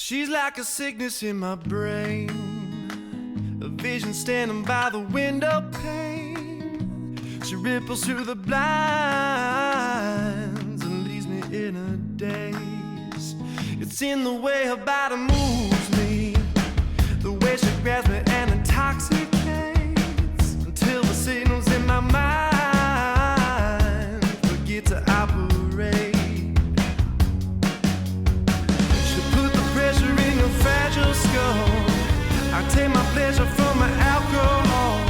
She's like a sickness in my brain, a vision standing by the window pane. She ripples through the blinds and leaves me in a daze. It's in the way her body moves me, the way she grabs me and intoxicates, until the signals in my mind forget to operate. Fragile skull. I take my pleasure from my alcohol.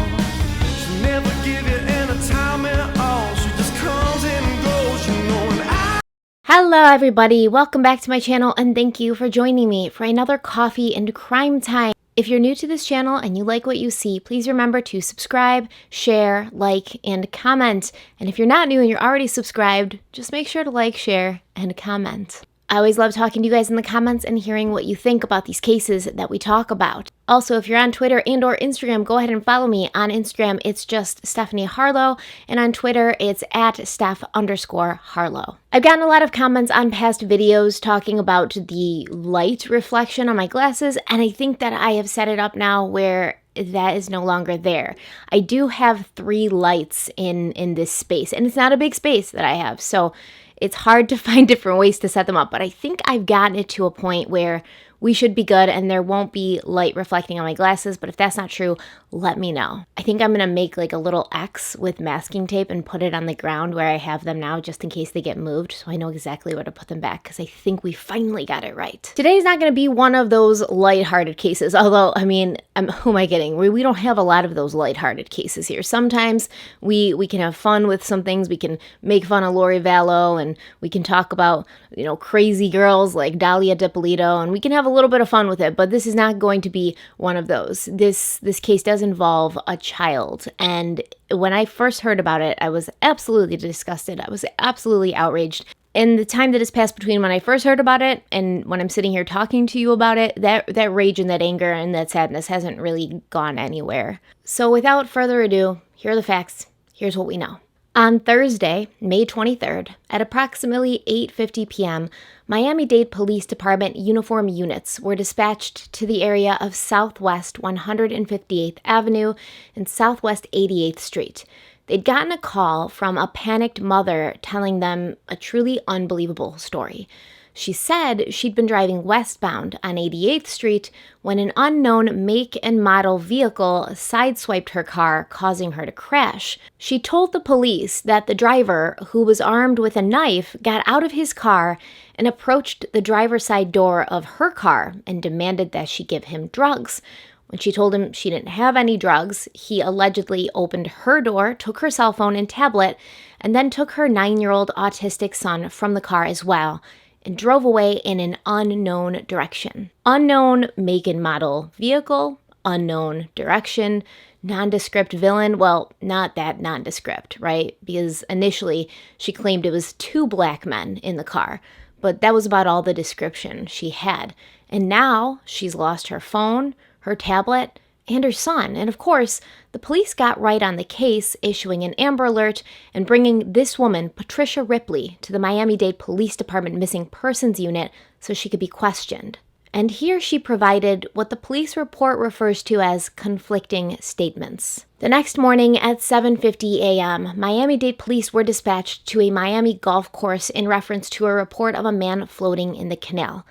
She'll never give you any time at all. She just comes and goes, you know. And Hello everybody, welcome back to my channel and thank you for joining me for another coffee and crime time. If you're new to this channel and you like what you see, please remember to subscribe, share, like, and comment. And if you're not new and you're already subscribed, just make sure to like, share, and comment. I always love talking to you guys in the comments and hearing what you think about these cases that we talk about. Also, if you're on Twitter and or Instagram, go ahead and follow me. On Instagram, it's just stephanieharlowe, and on Twitter, it's at steph_harlowe. I've gotten a lot of comments on past videos talking about the light reflection on my glasses, and I think that I have set it up now where that is no longer there. I do have 3 lights in this space, and it's not a big space that I have, so it's hard to find different ways to set them up, but I think I've gotten it to a point where we should be good and there won't be light reflecting on my glasses, but if that's not true, let me know. I think I'm going to make like a little X with masking tape and put it on the ground where I have them now just in case they get moved, so I know exactly where to put them back because I think we finally got it right. Today's not going to be one of those lighthearted cases, although, I mean, who am I kidding? We don't have a lot of those lighthearted cases here. Sometimes we can have fun with some things. We can make fun of Lori Vallow and we can talk about, you know, crazy girls like Dahlia DiPolito, and we can have a little bit of fun with it, but this is not going to be one of those. This case does involve a child, and when I first heard about it, I was absolutely disgusted. I was absolutely outraged. And the time that has passed between when I first heard about it and when I'm sitting here talking to you about it, that rage and that anger and that sadness hasn't really gone anywhere. So without further ado, here are the facts. Here's what we know. On Thursday, May 23rd, at approximately 8:50 p.m., Miami-Dade Police Department uniform units were dispatched to the area of Southwest 158th Avenue and Southwest 88th Street. They'd gotten a call from a panicked mother telling them a truly unbelievable story. She said she'd been driving westbound on 88th Street when an unknown make and model vehicle sideswiped her car, causing her to crash. She told the police that the driver, who was armed with a knife, got out of his car and approached the driver's side door of her car and demanded that she give him drugs. When she told him she didn't have any drugs, he allegedly opened her door, took her cell phone and tablet, and then took her 9-year-old autistic son from the car as well, and drove away in an unknown direction. Unknown make and model vehicle, unknown direction, nondescript villain. Well, not that nondescript, right? Because initially she claimed it was 2 black men in the car, but that was about all the description she had. And now she's lost her phone, her tablet, and her son. And of course, the police got right on the case, issuing an Amber Alert and bringing this woman, Patricia Ripley, to the Miami-Dade Police Department Missing Persons Unit so she could be questioned. And here she provided what the police report refers to as conflicting statements. The next morning at 7:50 a.m., Miami-Dade police were dispatched to a Miami golf course in reference to a report of a man floating in the canal.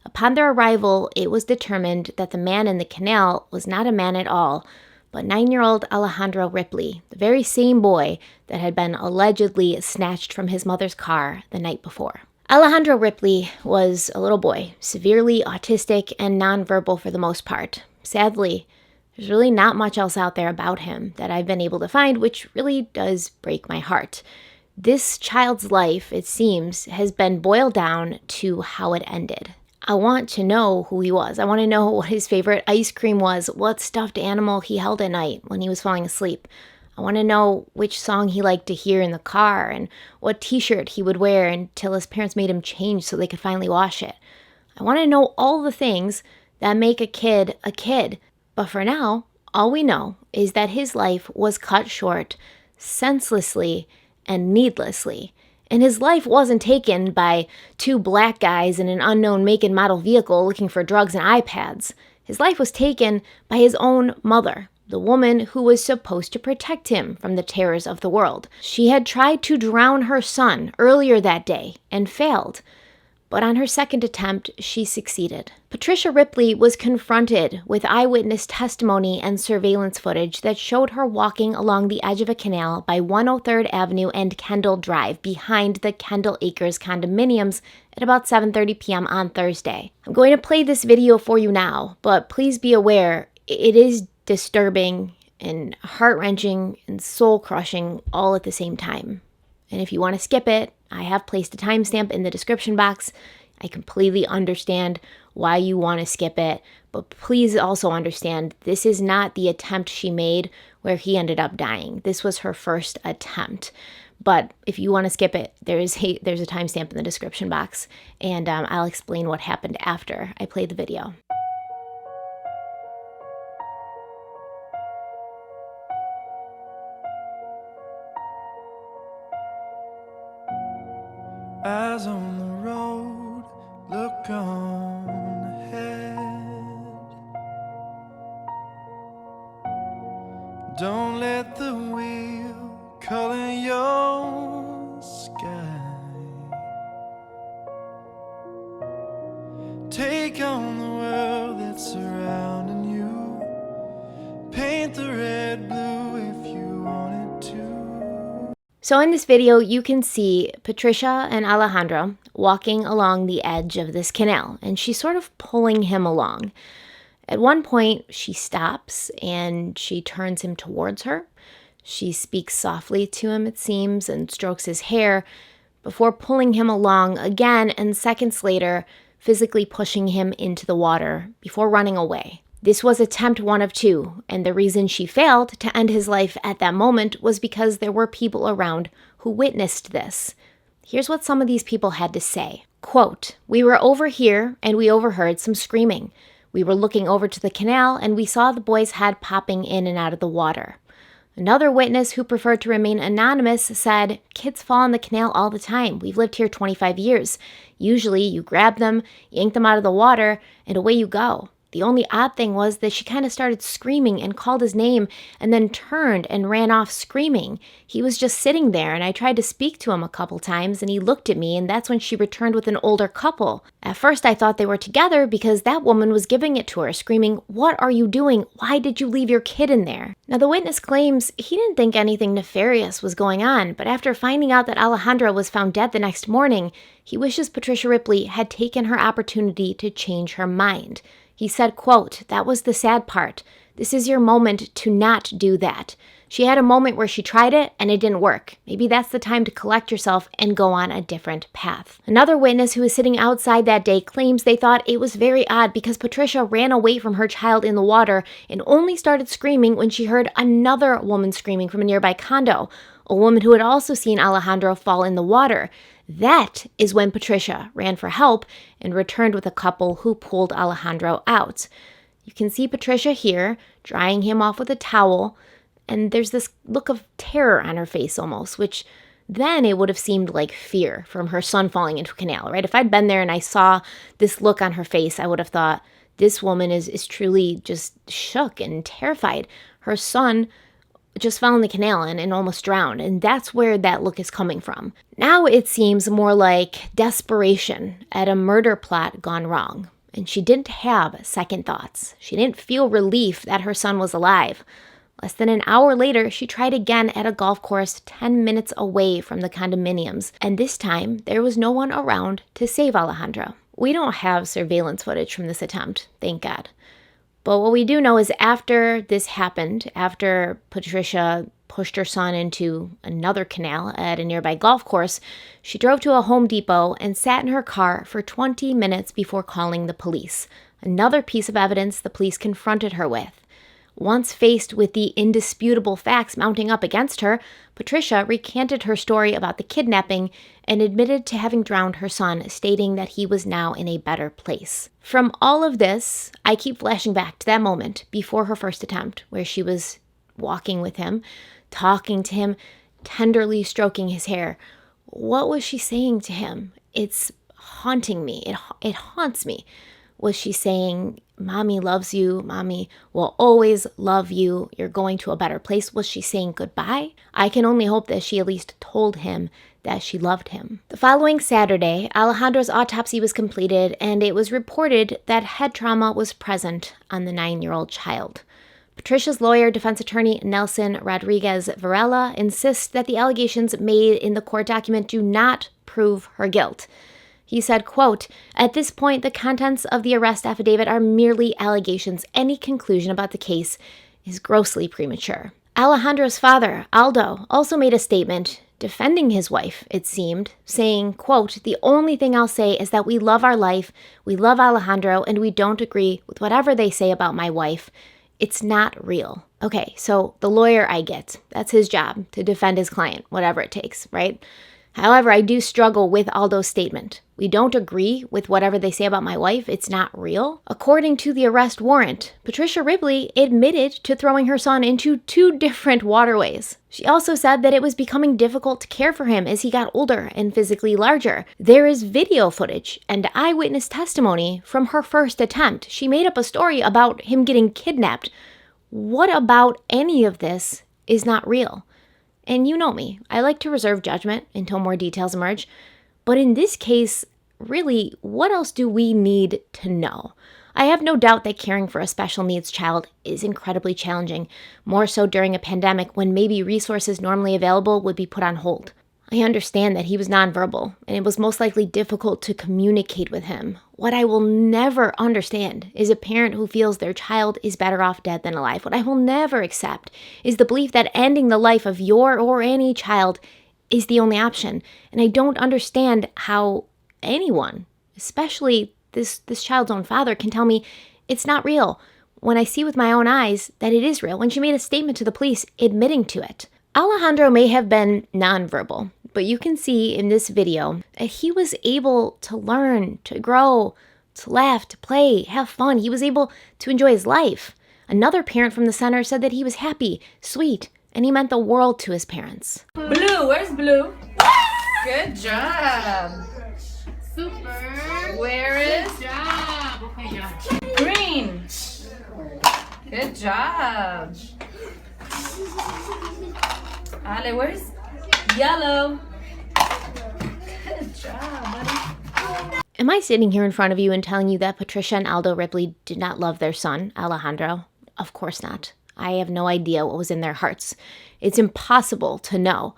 Upon their arrival, it was determined that the man in the canal was not a man at all, but 9-year-old Alejandro Ripley, the very same boy that had been allegedly snatched from his mother's car the night before. Alejandro Ripley was a little boy, severely autistic and nonverbal for the most part. Sadly, there's really not much else out there about him that I've been able to find, which really does break my heart. This child's life, it seems, has been boiled down to how it ended. I want to know who he was. I want to know what his favorite ice cream was, what stuffed animal he held at night when he was falling asleep. I want to know which song he liked to hear in the car and what t-shirt he would wear until his parents made him change so they could finally wash it. I want to know all the things that make a kid a kid. But for now, all we know is that his life was cut short senselessly and needlessly. And his life wasn't taken by two black guys in an unknown make and model vehicle looking for drugs and iPads. His life was taken by his own mother, the woman who was supposed to protect him from the terrors of the world. She had tried to drown her son earlier that day and failed. But on her second attempt, she succeeded. Patricia Ripley was confronted with eyewitness testimony and surveillance footage that showed her walking along the edge of a canal by 103rd Avenue and Kendall Drive behind the Kendall Acres condominiums at about 7:30 p.m. on Thursday. I'm going to play this video for you now, but please be aware, it is disturbing and heart-wrenching and soul-crushing all at the same time. And if you want to skip it, I have placed a timestamp in the description box. I completely understand why you want to skip it, but please also understand this is not the attempt she made where he ended up dying. This was her first attempt. But if you want to skip it, there's a timestamp in the description box, and I'll explain what happened after I play the video. Eyes on the road, look on ahead. Don't let the wheel color your sky. Take on the world that's surrounding you. Paint the red blue if you wanted to. So in this video, you can see Patricia and Alejandro walking along the edge of this canal, and she's sort of pulling him along. At one point, she stops and she turns him towards her. She speaks softly to him, it seems, and strokes his hair before pulling him along again, and seconds later, physically pushing him into the water before running away. This was attempt one of two, and the reason she failed to end his life at that moment was because there were people around who witnessed this. Here's what some of these people had to say. Quote, "We were over here and we overheard some screaming. We were looking over to the canal and we saw the boy's head popping in and out of the water." Another witness who preferred to remain anonymous said, "Kids fall in the canal all the time. We've lived here 25 years. Usually you grab them, yank them out of the water, and away you go. The only odd thing was that she kind of started screaming and called his name and then turned and ran off screaming. He was just sitting there and I tried to speak to him a couple times and he looked at me, and that's when she returned with an older couple. At first I thought they were together because that woman was giving it to her, screaming, 'What are you doing? Why did you leave your kid in there?' Now the witness claims he didn't think anything nefarious was going on, but after finding out that Alejandro was found dead the next morning, he wishes Patricia Ripley had taken her opportunity to change her mind. He said, quote, "That was the sad part. This is your moment to not do that. She had a moment where she tried it and it didn't work. Maybe that's the time to collect yourself and go on a different path." Another witness who was sitting outside that day claims they thought it was very odd because Patricia ran away from her child in the water and only started screaming when she heard another woman screaming from a nearby condo, a woman who had also seen Alejandro fall in the water. That is when Patricia ran for help and returned with a couple who pulled Alejandro out. You can see Patricia here drying him off with a towel, and there's this look of terror on her face almost, which then it would have seemed like fear from her son falling into a canal, right? If I'd been there and I saw this look on her face, I would have thought this woman is truly just shook and terrified. Her son just fell in the canal and almost drowned, and that's where that look is coming from. Now it seems more like desperation at a murder plot gone wrong, and she didn't have second thoughts. She didn't feel relief that her son was alive. Less than an hour later, she tried again at a golf course 10 minutes away from the condominiums, and this time there was no one around to save Alejandro. We don't have surveillance footage from this attempt, thank God. But what we do know is after this happened, after Patricia pushed her son into another canal at a nearby golf course, she drove to a Home Depot and sat in her car for 20 minutes before calling the police. Another piece of evidence the police confronted her with. Once faced with the indisputable facts mounting up against her, Patricia recanted her story about the kidnapping and admitted to having drowned her son, stating that he was now in a better place. From all of this, I keep flashing back to that moment before her first attempt, where she was walking with him, talking to him, tenderly stroking his hair. What was she saying to him? It's haunting me. It haunts me. Was she saying, Mommy loves you, Mommy will always love you, you're going to a better place? Was she saying goodbye? I can only hope that she at least told him that she loved him. The following Saturday, Alejandro's autopsy was completed, and it was reported that head trauma was present on the 9-year-old child. Patricia's lawyer, defense attorney Nelson Rodriguez Varela, insists that the allegations made in the court document do not prove her guilt. He said, quote, "At this point, the contents of the arrest affidavit are merely allegations. Any conclusion about the case is grossly premature." Alejandro's father, Aldo, also made a statement defending his wife, it seemed, saying, quote, "The only thing I'll say is that we love our life, we love Alejandro, and we don't agree with whatever they say about my wife. It's not real." Okay, so the lawyer I get. That's his job, to defend his client, whatever it takes, right? However, I do struggle with Aldo's statement. We don't agree with whatever they say about my wife. It's not real. According to the arrest warrant, Patricia Ripley admitted to throwing her son into 2 different waterways. She also said that it was becoming difficult to care for him as he got older and physically larger. There is video footage and eyewitness testimony from her first attempt. She made up a story about him getting kidnapped. What about any of this is not real? And you know me, I like to reserve judgment until more details emerge. But in this case, really, what else do we need to know? I have no doubt that caring for a special needs child is incredibly challenging, more so during a pandemic when maybe resources normally available would be put on hold. I understand that he was nonverbal, and it was most likely difficult to communicate with him. What I will never understand is a parent who feels their child is better off dead than alive. What I will never accept is the belief that ending the life of your or any child is the only option. And I don't understand how anyone, especially this child's own father, can tell me it's not real when I see with my own eyes that it is real, when she made a statement to the police admitting to it. Alejandro may have been nonverbal, but you can see in this video that he was able to learn, to grow, to laugh, to play, have fun. He was able to enjoy his life. Another parent from the center said that he was happy, sweet, and he meant the world to his parents. Blue, where's Blue? Good job. Super. Where is Good job. Okay, yeah. Green? Good job. Ale, where's yellow? Good job, buddy. Am I sitting here in front of you and telling you that Patricia and Aldo Ripley did not love their son, Alejandro? Of course not. I have no idea what was in their hearts. It's impossible to know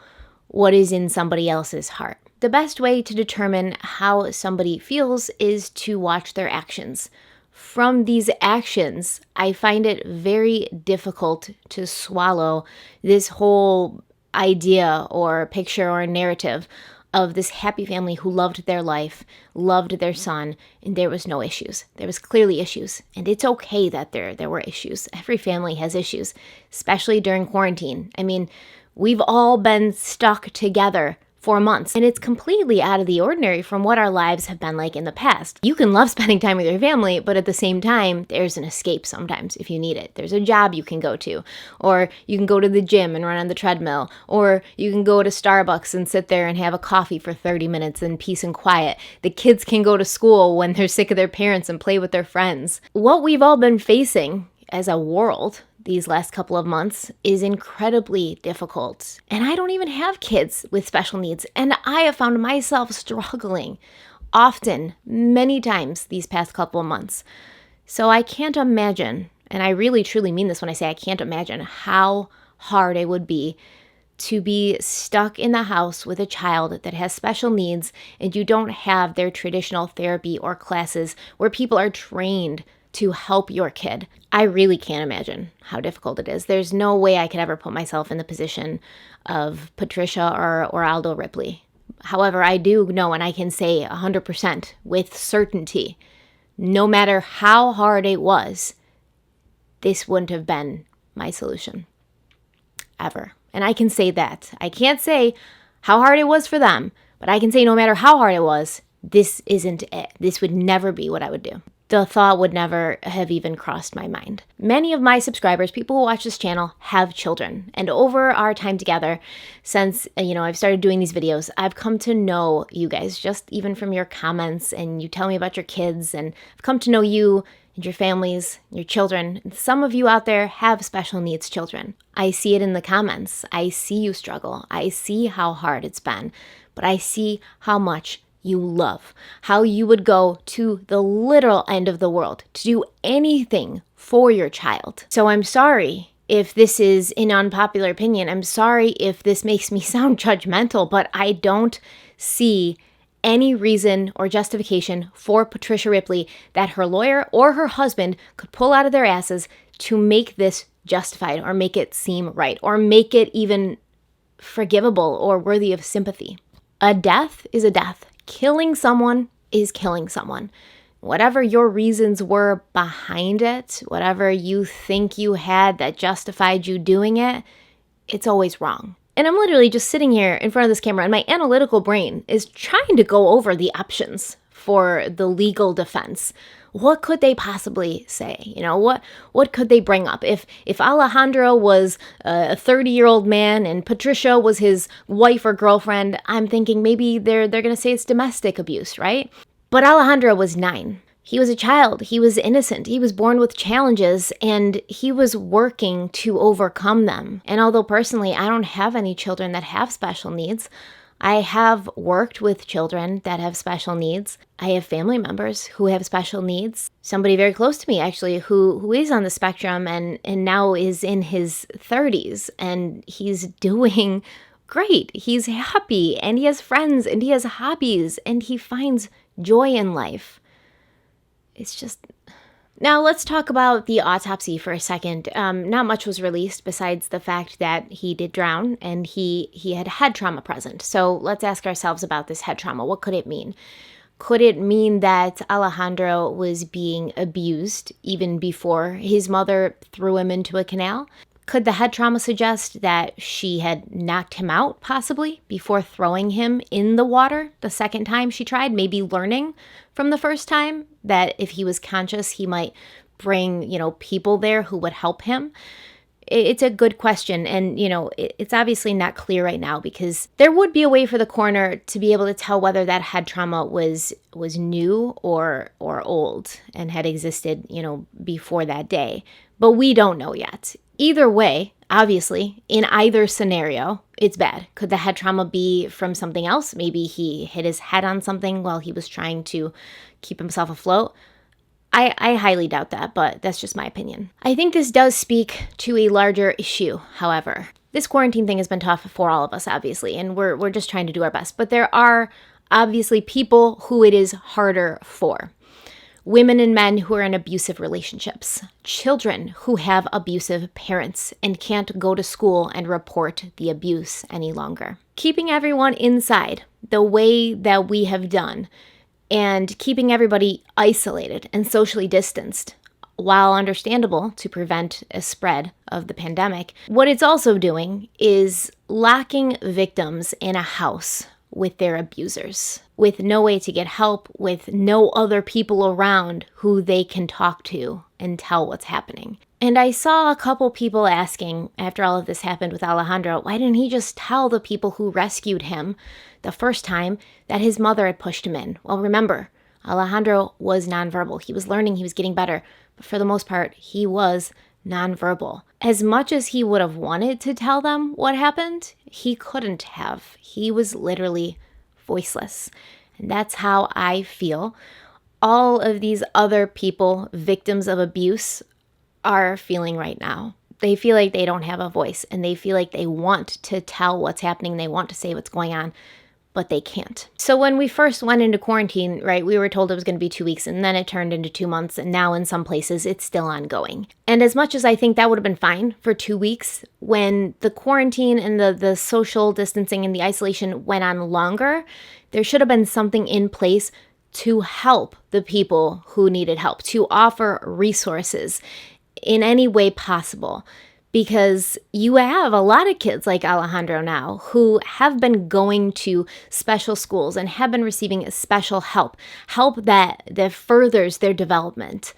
what is in somebody else's heart. The best way to determine how somebody feels is to watch their actions. From these actions, I find it very difficult to swallow this whole idea or picture or narrative of this happy family who loved their life, loved their son, and there was no issues. There was clearly issues, and it's okay that there were issues. Every family has issues, especially during quarantine. I mean, we've all been stuck together for months, and it's completely out of the ordinary from what our lives have been like in the past. You can love spending time with your family, but at the same time, there's an escape sometimes if you need it. There's a job you can go to, or you can go to the gym and run on the treadmill, or you can go to Starbucks and sit there and have a coffee for 30 minutes in peace and quiet. The kids can go to school when they're sick of their parents and play with their friends. What we've all been facing as a world these last couple of months is incredibly difficult. And I don't even have kids with special needs. And I have found myself struggling often, many times these past couple of months. So I can't imagine, and I really truly mean this when I say I can't imagine how hard it would be to be stuck in the house with a child that has special needs and you don't have their traditional therapy or classes where people are trained to help your kid. I really can't imagine how difficult it is. There's no way I could ever put myself in the position of Patricia or Aldo Ripley. However, I do know, and I can say 100% with certainty, no matter how hard it was, this wouldn't have been my solution. Ever. And I can say that. I can't say how hard it was for them, but I can say no matter how hard it was, this isn't it. This would never be what I would do. the thought would never have even crossed my mind. Many of my subscribers, people who watch this channel, have children. And over our time together, since, I've started doing these videos, I've come to know you guys, just even from your comments, and you tell me about your kids, and I've come to know you and your families, your children. Some of you out there have special needs children. I see it in the comments. I see you struggle. I see how hard it's been, but I see how much you love, how you would go to the literal end of the world to do anything for your child. So I'm sorry if this is an unpopular opinion. I'm sorry if this makes me sound judgmental, but I don't see any reason or justification for Patricia Ripley that her lawyer or her husband could pull out of their asses to make this justified or make it seem right or make it even forgivable or worthy of sympathy. A death is a death. Killing someone is killing someone. Whatever your reasons were behind it, whatever you think you had that justified you doing it, it's always wrong. And I'm literally just sitting here in front of this camera and my analytical brain is trying to go over the options for the legal defense. What could they possibly say? What could they bring up? If Alejandro was a 30-year-old man and Patricia was his wife or girlfriend, I'm thinking maybe they're going to say it's domestic abuse, right? But Alejandro was 9. He was a child. He was innocent. He was born with challenges, and he was working to overcome them. And although personally I don't have any children that have special needs, I have worked with children that have special needs. I have family members who have special needs. Somebody very close to me, actually, who is on the spectrum and now is in his 30s, and he's doing great. He's happy, and he has friends, and he has hobbies, and he finds joy in life. It's just... Now let's talk about the autopsy for a second. Not much was released besides the fact that he did drown and he had head trauma present. So let's ask ourselves about this head trauma. What could it mean? Could it mean that Alejandro was being abused even before his mother threw him into a canal? Could the head trauma suggest that she had knocked him out, possibly, before throwing him in the water the second time she tried, maybe learning from the first time that if he was conscious, he might bring, people there who would help him? It's a good question, and, it's obviously not clear right now because there would be a way for the coroner to be able to tell whether that head trauma was new or old and had existed, before that day. But we don't know yet. Either way, obviously, in either scenario, it's bad. Could the head trauma be from something else? Maybe he hit his head on something while he was trying to keep himself afloat. I highly doubt that, but that's just my opinion. I think this does speak to a larger issue, however. This quarantine thing has been tough for all of us, obviously, and we're just trying to do our best. But there are obviously people who it is harder for. Women and men who are in abusive relationships, children who have abusive parents and can't go to school and report the abuse any longer. Keeping everyone inside the way that we have done and keeping everybody isolated and socially distanced, while understandable to prevent a spread of the pandemic, what it's also doing is locking victims in a house with their abusers, with no way to get help, with no other people around who they can talk to and tell what's happening. And I saw a couple people asking, after all of this happened with Alejandro, why didn't he just tell the people who rescued him the first time that his mother had pushed him in? Well, remember, Alejandro was nonverbal. He was learning, he was getting better, but for the most part, he was nonverbal. As much as he would have wanted to tell them what happened, he couldn't have. He was literally voiceless. And that's how I feel all of these other people, victims of abuse, are feeling right now. They feel like they don't have a voice, and they feel like they want to tell what's happening. They want to say what's going on, but they can't. So when we first went into quarantine, right, we were told it was going to be 2 weeks, and then it turned into 2 months, and now in some places it's still ongoing. And as much as I think that would have been fine for 2 weeks, when the quarantine and the social distancing and the isolation went on longer, there should have been something in place to help the people who needed help, to offer resources in any way possible. because you have a lot of kids like Alejandro now who have been going to special schools and have been receiving special help that furthers their development.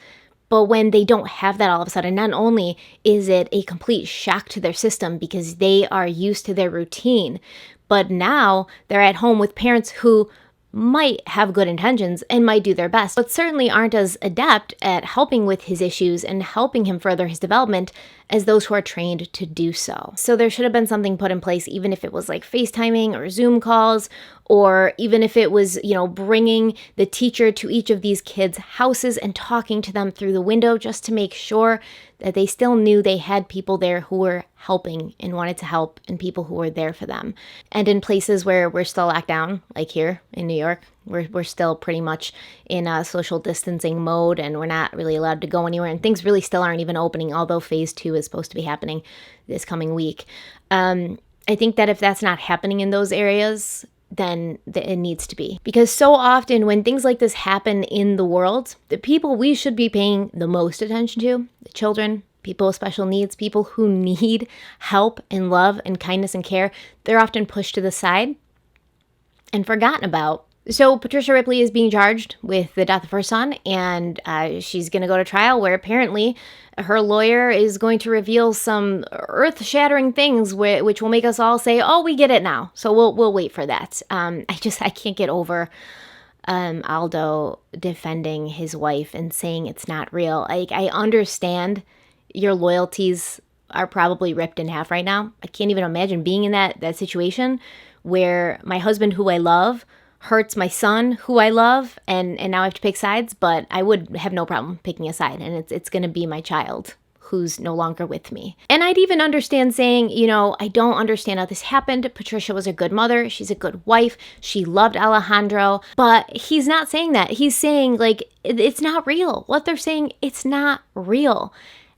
But when they don't have that all of a sudden, not only is it a complete shock to their system because they are used to their routine, but now they're at home with parents who might have good intentions and might do their best, but certainly aren't as adept at helping with his issues and helping him further his development as those who are trained to do so. So there should have been something put in place, even if it was like FaceTiming or Zoom calls, or even if it was, bringing the teacher to each of these kids' houses and talking to them through the window just to make sure that they still knew they had people there who were helping and wanted to help and people who were there for them. And in places where we're still locked down, like here in New York, we're still pretty much in a social distancing mode and we're not really allowed to go anywhere and things really still aren't even opening, although phase 2 is supposed to be happening this coming week. I think that if that's not happening in those areas, then it needs to be. Because so often when things like this happen in the world, the people we should be paying the most attention to, the children, people with special needs, people who need help and love and kindness and care, they're often pushed to the side and forgotten about. So Patricia Ripley is being charged with the death of her son, and she's going to go to trial where apparently her lawyer is going to reveal some earth-shattering things which will make us all say, oh, we get it now. So we'll wait for that. I can't get over Aldo defending his wife and saying it's not real. I understand your loyalties are probably ripped in half right now. I can't even imagine being in that situation where my husband, who I love, hurts my son, who I love, and now I have to pick sides, but I would have no problem picking a side, and it's going to be my child who's no longer with me. And I'd even understand saying, I don't understand how this happened. Patricia was a good mother. She's a good wife. She loved Alejandro, but he's not saying that. He's saying, it's not real. What they're saying, it's not real.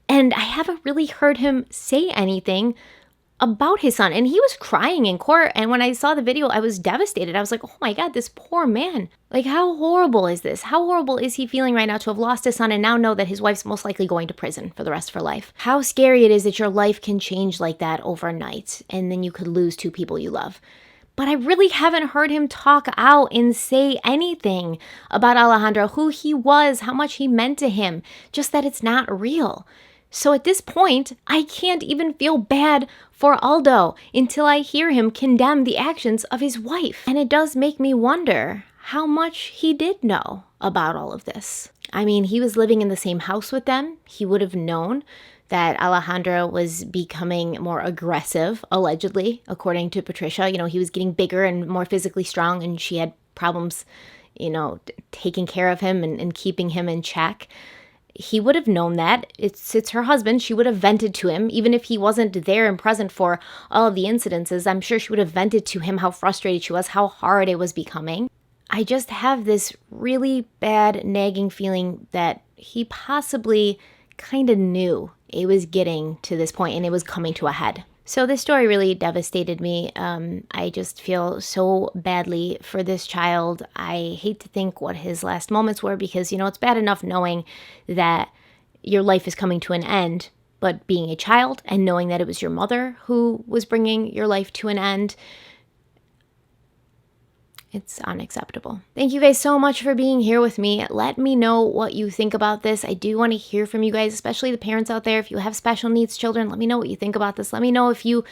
And I haven't really heard him say anything about his son, and he was crying in court, and when I saw the video I was devastated. I was like, oh my god, this poor man, how horrible is this? How horrible is he feeling right now to have lost his son and now know that his wife's most likely going to prison for the rest of her life? How scary it is that your life can change like that overnight and then you could lose 2 people you love. But I really haven't heard him talk out and say anything about Alejandro, who he was, how much he meant to him, just that it's not real. So at this point, I can't even feel bad for Aldo until I hear him condemn the actions of his wife. And it does make me wonder how much he did know about all of this. I mean, he was living in the same house with them. He would have known that Alejandro was becoming more aggressive, allegedly, according to Patricia. He was getting bigger and more physically strong, and she had problems, taking care of him and keeping him in check. He would have known that. It's her husband. She would have vented to him. Even if he wasn't there and present for all of the incidences, I'm sure she would have vented to him how frustrated she was, how hard it was becoming. I just have this really bad nagging feeling that he possibly kind of knew it was getting to this point and it was coming to a head. So this story really devastated me. I just feel so badly for this child. I hate to think what his last moments were because, it's bad enough knowing that your life is coming to an end, but being a child and knowing that it was your mother who was bringing your life to an end, it's unacceptable. Thank you guys so much for being here with me. Let me know what you think about this. I do want to hear from you guys, especially the parents out there. If you have special needs children, let me know what you think about this. Let me know if you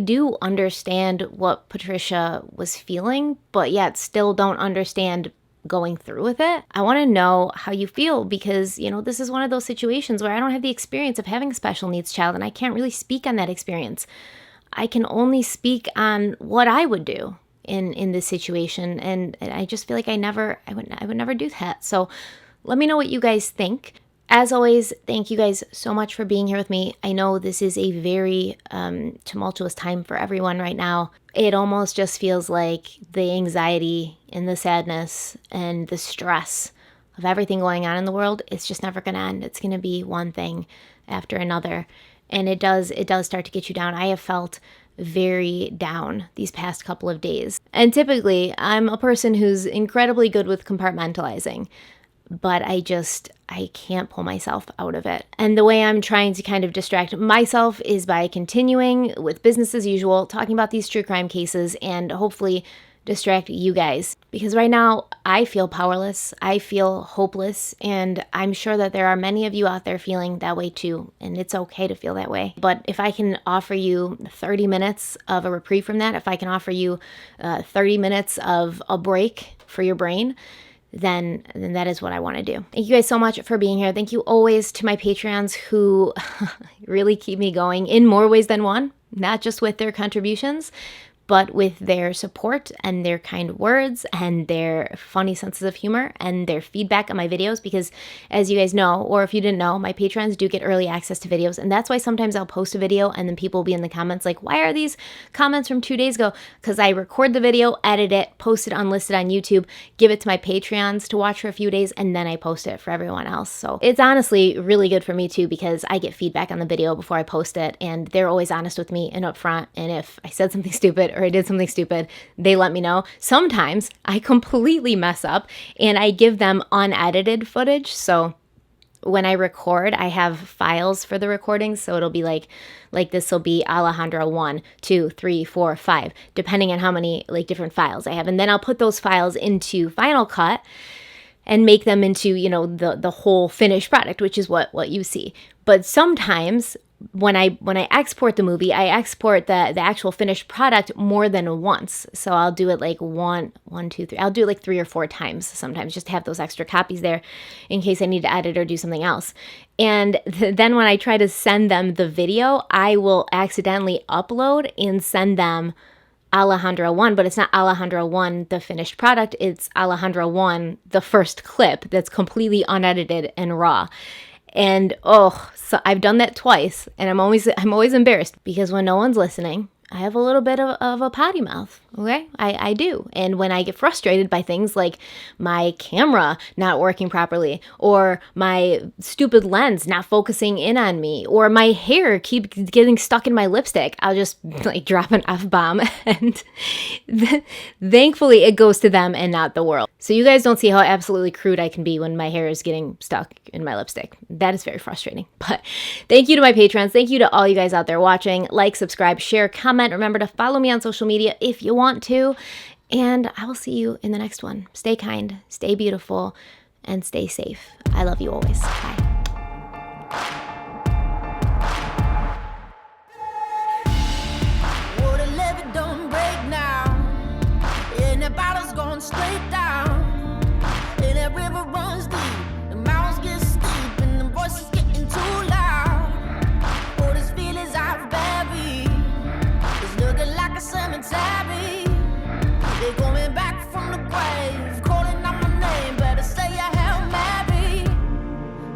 do understand what Patricia was feeling, but yet still don't understand going through with it. I want to know how you feel because, this is one of those situations where I don't have the experience of having a special needs child and I can't really speak on that experience. I can only speak on what I would do in this situation, and I just feel like I would never do that. So let me know what you guys think. As always, thank you guys so much for being here with me. I know this is a very tumultuous time for everyone right now. It almost just feels like the anxiety and the sadness and the stress of everything going on in the world, it's just never going to end. It's going to be one thing after another. And it does start to get you down. I have felt very down these past couple of days. And typically, I'm a person who's incredibly good with compartmentalizing. but I can't pull myself out of it. And the way I'm trying to kind of distract myself is by continuing with business as usual, talking about these true crime cases, and hopefully distract you guys. Because right now, I feel powerless, I feel hopeless, and I'm sure that there are many of you out there feeling that way too, and it's okay to feel that way. But if I can offer you 30 minutes of a reprieve from that, if I can offer you 30 minutes of a break for your brain, then that is what I want to do. Thank you guys so much for being here. Thank you always to my Patreons who really keep me going in more ways than one, not just with their contributions, but with their support and their kind words and their funny senses of humor and their feedback on my videos. Because as you guys know, or if you didn't know, my patrons do get early access to videos. And that's why sometimes I'll post a video and then people will be in the comments like, why are these comments from 2 days ago? Because I record the video, edit it, post it unlisted on YouTube, give it to my Patreons to watch for a few days, and then I post it for everyone else. So it's honestly really good for me too, because I get feedback on the video before I post it, and they're always honest with me and upfront. And if I said something stupid or I did something stupid, they let me know. Sometimes I completely mess up and I give them unedited footage. So when I record, I have files for the recordings. So it'll be like this will be Alejandro 1, 2, 3, 4, 5, depending on how many like different files I have. And then I'll put those files into Final Cut and make them into, you know, the whole finished product, which is what you see. But sometimes when I export the movie, I export the actual finished product more than once. So I'll do it like one, two, three. I'll do it like 3 or 4 times sometimes, just to have those extra copies there in case I need to edit or do something else. And then when I try to send them the video, I will accidentally upload and send them Alejandro 1, but it's not Alejandro 1, the finished product. It's Alejandro 1, the first clip that's completely unedited and raw. And so I've done that twice, and I'm always embarrassed because when no one's listening, I have a little bit of a potty mouth, okay? I do. And when I get frustrated by things like my camera not working properly, or my stupid lens not focusing in on me, or my hair keep getting stuck in my lipstick, I'll just like drop an F-bomb, and thankfully it goes to them and not the world. So you guys don't see how absolutely crude I can be when my hair is getting stuck in my lipstick. That is very frustrating. But thank you to my patrons. Thank you to all you guys out there watching. Like, subscribe, share, comment. Remember to follow me on social media if you want to. And I will see you in the next one. Stay kind, stay beautiful, and stay safe. I love you always. Bye. Straight down, and that river runs deep. The mountains get steep, and the voices getting too loud. All these feelings I've buried, it's looking like a cemetery. They're coming back from the grave, calling out my name. Better say a Hail Mary.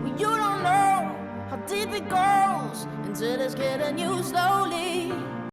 Well, you don't know how deep it goes until it's getting you slowly.